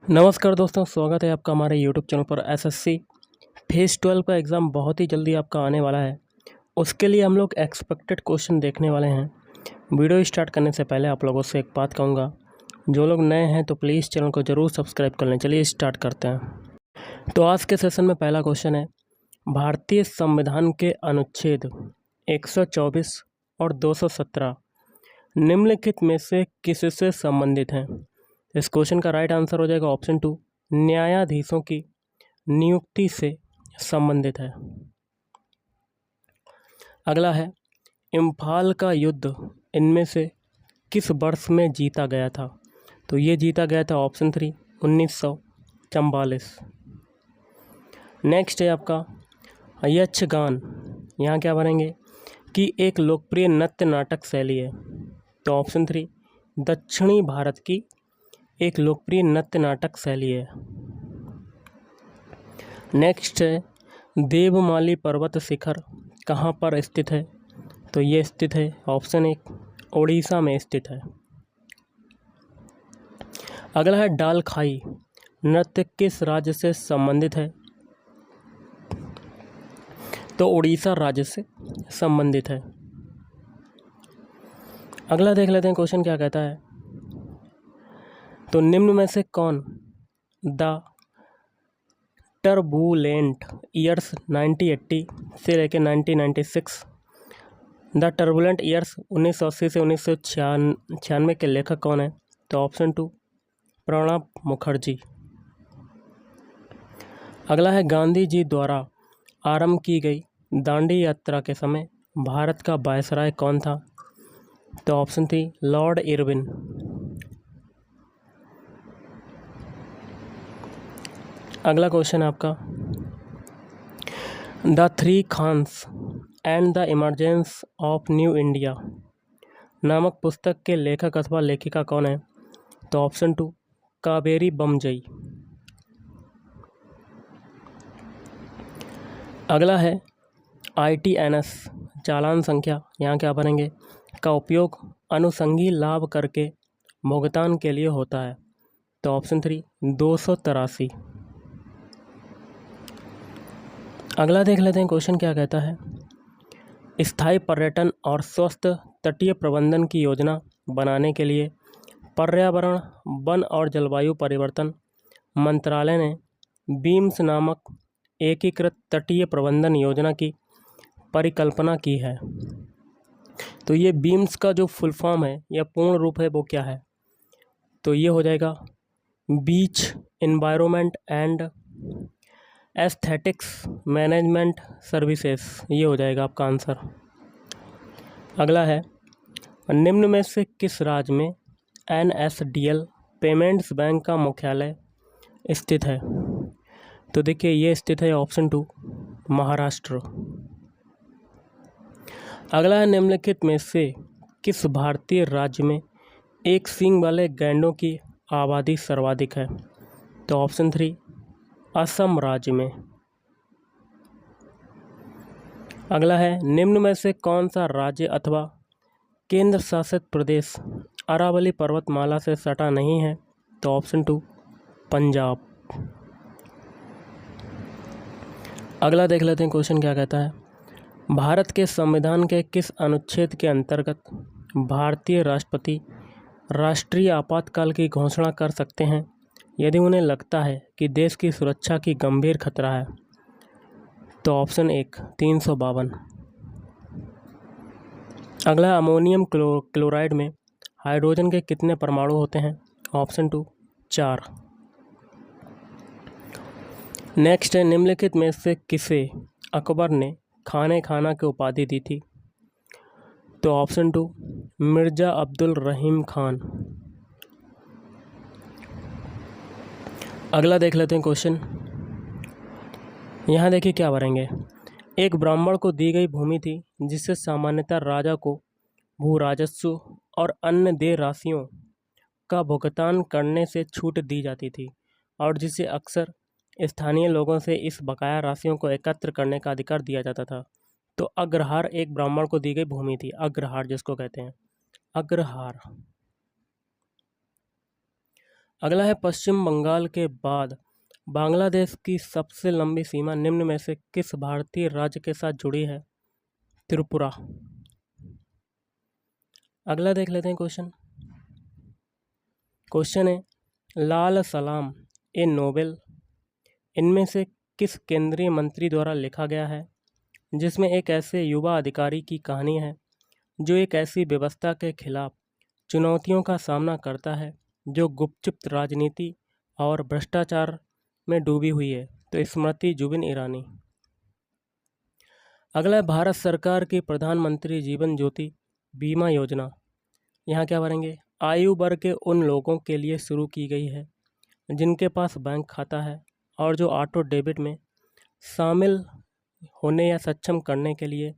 नमस्कार दोस्तों, स्वागत है आपका हमारे यूट्यूब चैनल पर। एसएससी फेज़ 12 का एग्ज़ाम बहुत ही जल्दी आपका आने वाला है। उसके लिए हम लोग एक्सपेक्टेड क्वेश्चन देखने वाले हैं। वीडियो स्टार्ट करने से पहले आप लोगों से एक बात कहूँगा, जो लोग नए हैं तो प्लीज़ चैनल को ज़रूर सब्सक्राइब कर लें। चलिए स्टार्ट करते हैं। तो आज के सेशन में पहला क्वेश्चन है, भारतीय संविधान के अनुच्छेद 124 और 217 निम्नलिखित में से किससे संबंधित हैं? इस क्वेश्चन का राइट आंसर हो जाएगा ऑप्शन 2, न्यायाधीशों की नियुक्ति से संबंधित है। अगला है, इम्फाल का युद्ध इनमें से किस वर्ष में जीता गया था? तो ये जीता गया था ऑप्शन 3, 1944। नेक्स्ट है आपका यक्षगान। यहाँ क्या भरेंगे कि एक लोकप्रिय नृत्य नाटक शैली है। तो ऑप्शन 3, दक्षिणी भारत की एक लोकप्रिय नृत्य नाटक शैली है। नेक्स्ट है, देवमाली पर्वत शिखर कहाँ पर स्थित है? तो ये स्थित है ऑप्शन 1, उड़ीसा में स्थित है। अगला है, डाल खाई नृत्य किस राज्य से संबंधित है? तो उड़ीसा राज्य से संबंधित है। अगला देख लेते हैं क्वेश्चन क्या कहता है। तो निम्न में से कौन द टर्बुलेंट ईयर्स 1980 से लेकर 1996, द टर्बुलेंट ईयर्स 1980 से 1996 के लेखक कौन है? तो ऑप्शन 2, प्रणब मुखर्जी। अगला है, गांधी जी द्वारा आरंभ की गई दांडी यात्रा के समय भारत का वायसराय कौन था? तो ऑप्शन 3, लॉर्ड इरविन। अगला क्वेश्चन है आपका, the three Khans and the emergence of new India नामक पुस्तक के लेखक अथवा लेखिका कौन है? तो ऑप्शन 2, कावेरी बमजई। अगला है, ITNS चालान संख्या, यहाँ क्या भरेंगे, का उपयोग अनुषंगी लाभ कर के भुगतान के लिए होता है। तो ऑप्शन 3, 283। अगला देख लेते हैं क्वेश्चन क्या कहता है, स्थायी पर्यटन और स्वस्थ तटीय प्रबंधन की योजना बनाने के लिए पर्यावरण, वन और जलवायु परिवर्तन मंत्रालय ने बीम्स नामक एकीकृत तटीय प्रबंधन योजना की परिकल्पना की है। तो ये बीम्स का जो फुल फॉर्म है या पूर्ण रूप है वो क्या है? तो ये हो जाएगा beach environment and aesthetics management services, ये हो जाएगा आपका आंसर। अगला है, निम्न में से किस राज्य में NSDL पेमेंट्स बैंक का मुख्यालय स्थित है? तो देखिए ये स्थित है ऑप्शन 2, महाराष्ट्र। अगला है, निम्नलिखित में से किस भारतीय राज्य में एक सींग वाले गैंडों की आबादी सर्वाधिक है? तो ऑप्शन 3, असम राज्य में। अगला है, निम्न में से कौन सा राज्य अथवा केंद्र शासित प्रदेश अरावली पर्वतमाला से सटा नहीं है? तो ऑप्शन 2, पंजाब। अगला देख लेते हैं क्वेश्चन क्या कहता है, भारत के संविधान के किस अनुच्छेद के अंतर्गत भारतीय राष्ट्रपति राष्ट्रीय आपातकाल की घोषणा कर सकते हैं यदि उन्हें लगता है कि देश की सुरक्षा की गंभीर खतरा है? तो ऑप्शन 1, 352। अगला, अमोनियम क्लोराइड में हाइड्रोजन के कितने परमाणु होते हैं? ऑप्शन 2, 4। नेक्स्ट है, निम्नलिखित में से किसे अकबर ने खाने खाना की उपाधि दी थी? तो ऑप्शन 2, मिर्जा अब्दुल रहीम खान। अगला देख लेते हैं क्वेश्चन, यहाँ देखिए क्या भरेंगे, एक ब्राह्मण को दी गई भूमि थी जिससे सामान्यतः राजा को भू राजस्व और अन्य देय राशियों का भुगतान करने से छूट दी जाती थी और जिसे अक्सर स्थानीय लोगों से इस बकाया राशियों को एकत्र करने का अधिकार दिया जाता था। तो अग्रहार एक ब्राह्मण को दी गई भूमि थी, अग्रहार जिसको कहते हैं, अग्रहार। अगला है पश्चिम बंगाल के बाद बांग्लादेश की सबसे लंबी सीमा निम्न में से किस भारतीय राज्य के साथ जुड़ी है? त्रिपुरा। अगला देख लेते हैं क्वेश्चन है लाल सलाम ए नोबेल इनमें से किस केंद्रीय मंत्री द्वारा लिखा गया है, जिसमें एक ऐसे युवा अधिकारी की कहानी है जो एक ऐसी व्यवस्था के खिलाफ चुनौतियों का सामना करता है जो गुपचुप राजनीति और भ्रष्टाचार में डूबी हुई है? तो स्मृति जुबिन ईरानी। अगला है भारत सरकार की प्रधानमंत्री जीवन ज्योति बीमा योजना। यहाँ क्या भरेंगे? आयु वर्ग के उन लोगों के लिए शुरू की गई है जिनके पास बैंक खाता है और जो ऑटो डेबिट में शामिल होने या सक्षम करने के लिए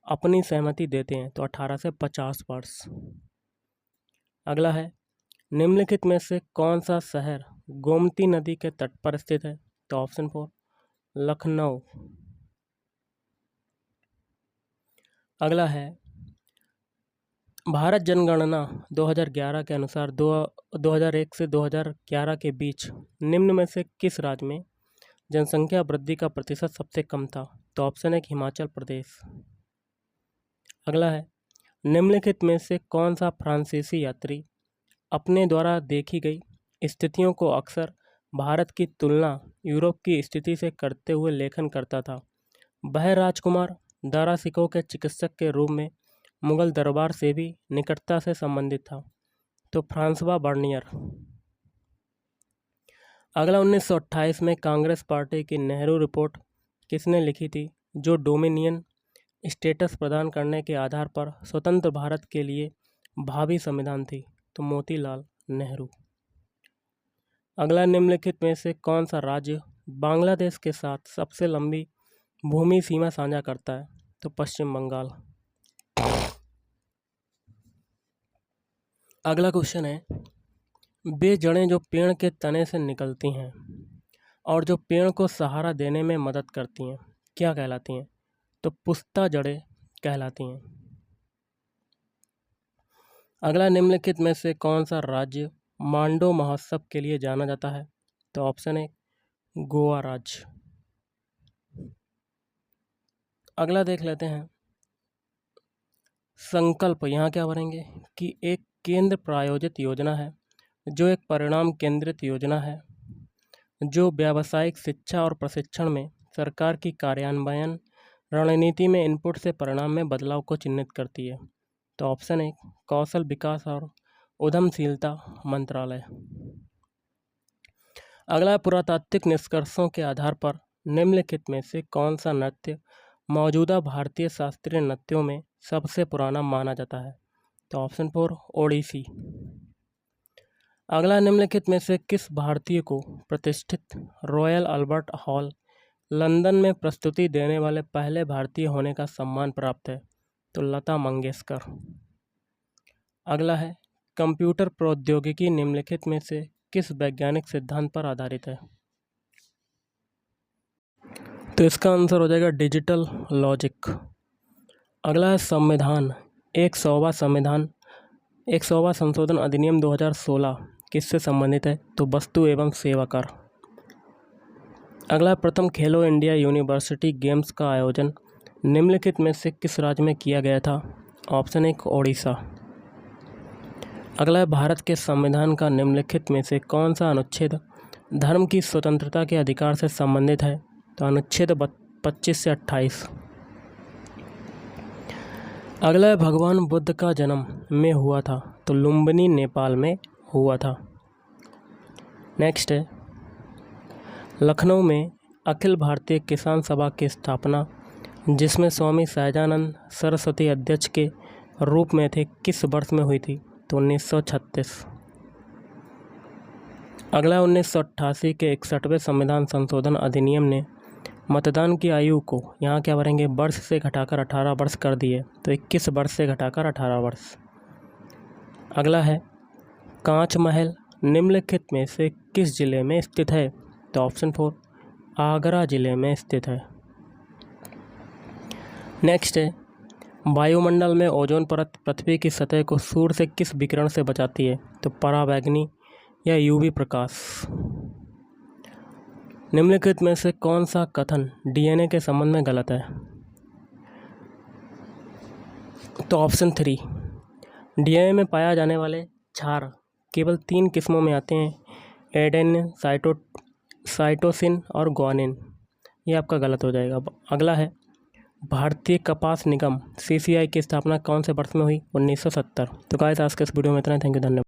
अपनी सहमति देते हैं। तो 18 से 50 वर्ष। अगला है निम्नलिखित में से कौन सा शहर गोमती नदी के तट पर स्थित है? तो ऑप्शन 4 लखनऊ। अगला है भारत जनगणना 2011 के अनुसार 2001 से 2011 के बीच निम्न में से किस राज्य में जनसंख्या वृद्धि का प्रतिशत सबसे कम था? तो ऑप्शन 1 हिमाचल प्रदेश। अगला है निम्नलिखित में से कौन सा फ्रांसीसी यात्री अपने द्वारा देखी गई स्थितियों को अक्सर भारत की तुलना यूरोप की स्थिति से करते हुए लेखन करता था? वह राजकुमार दारा सिकोह के चिकित्सक के रूप में मुगल दरबार से भी निकटता से संबंधित था। तो फ्रांसवा बर्नियर। अगला 1928 में कांग्रेस पार्टी की नेहरू रिपोर्ट किसने लिखी थी जो डोमिनियन स्टेटस प्रदान करने के आधार पर स्वतंत्र भारत के लिए भावी संविधान थी? तो मोतीलाल नेहरू। अगला निम्नलिखित में से कौन सा राज्य बांग्लादेश के साथ सबसे लंबी भूमि सीमा साझा करता है? तो पश्चिम बंगाल। अगला क्वेश्चन है वे जड़ें जो पेड़ के तने से निकलती हैं और जो पेड़ को सहारा देने में मदद करती हैं क्या कहलाती हैं? तो पुस्ता जड़ें कहलाती हैं। अगला निम्नलिखित में से कौन सा राज्य मांडो महोत्सव के लिए जाना जाता है? तो ऑप्शन 1 गोवा राज्य। अगला देख लेते हैं संकल्प। यहाँ क्या भरेंगे कि एक केंद्र प्रायोजित योजना है जो एक परिणाम केंद्रित योजना है जो व्यावसायिक शिक्षा और प्रशिक्षण में सरकार की कार्यान्वयन रणनीति में इनपुट से परिणाम में बदलाव को चिन्हित करती है। तो ऑप्शन 1 कौशल विकास और उद्यमशीलता मंत्रालय। अगला पुरातात्विक निष्कर्षों के आधार पर निम्नलिखित में से कौन सा नृत्य मौजूदा भारतीय शास्त्रीय नृत्यों में सबसे पुराना माना जाता है? तो ऑप्शन 4 ओडिसी। अगला निम्नलिखित में से किस भारतीय को प्रतिष्ठित रॉयल अल्बर्ट हॉल लंदन में प्रस्तुति देने वाले पहले भारतीय होने का सम्मान प्राप्त है? तो लता मंगेशकर। अगला है कंप्यूटर प्रौद्योगिकी निम्नलिखित में से किस वैज्ञानिक सिद्धांत पर आधारित है? तो इसका आंसर हो जाएगा डिजिटल लॉजिक। अगला है संविधान 100वां संशोधन अधिनियम 2016 किससे संबंधित है? तो वस्तु एवं सेवा कर। अगला प्रथम खेलो इंडिया यूनिवर्सिटी गेम्स का आयोजन निम्नलिखित में से किस राज्य में किया गया था? ऑप्शन 1 ओडिशा। अगला है भारत के संविधान का निम्नलिखित में से कौन सा अनुच्छेद धर्म की स्वतंत्रता के अधिकार से संबंधित है? तो अनुच्छेद 25 से 28। अगला है भगवान बुद्ध का जन्म में हुआ था? तो लुम्बिनी नेपाल में हुआ था। नेक्स्ट है लखनऊ में अखिल भारतीय किसान सभा की स्थापना जिसमें स्वामी सहजानंद सरस्वती अध्यक्ष के रूप में थे किस वर्ष में हुई थी? तो 1936। अगला 1988 के 61वें संविधान संशोधन अधिनियम ने मतदान की आयु को यहाँ क्या भरेंगे वर्ष से घटाकर 18 वर्ष कर दिए। तो 21 वर्ष से घटाकर 18 वर्ष। अगला है कांच महल निम्नलिखित में से किस जिले में स्थित है? तो ऑप्शन 4 आगरा जिले में स्थित है। नेक्स्ट है वायुमंडल में ओजोन परत पृथ्वी की सतह को सूर्य से किस विकिरण से बचाती है? तो पराबैंगनी या यूवी प्रकाश। निम्नलिखित में से कौन सा कथन डीएनए के संबंध में गलत है? तो ऑप्शन 3, डीएनए में पाया जाने वाले क्षार केवल 3 किस्मों में आते हैं, एडेनिन, साइटोसिन और ग्वानिन। ये आपका गलत हो जाएगा। अगला है, भारतीय कपास निगम सीसीआई की स्थापना कौन से वर्ष में हुई? 1970। तो गाइस आज के इस वीडियो में इतना ही। थैंक यू, धन्यवाद।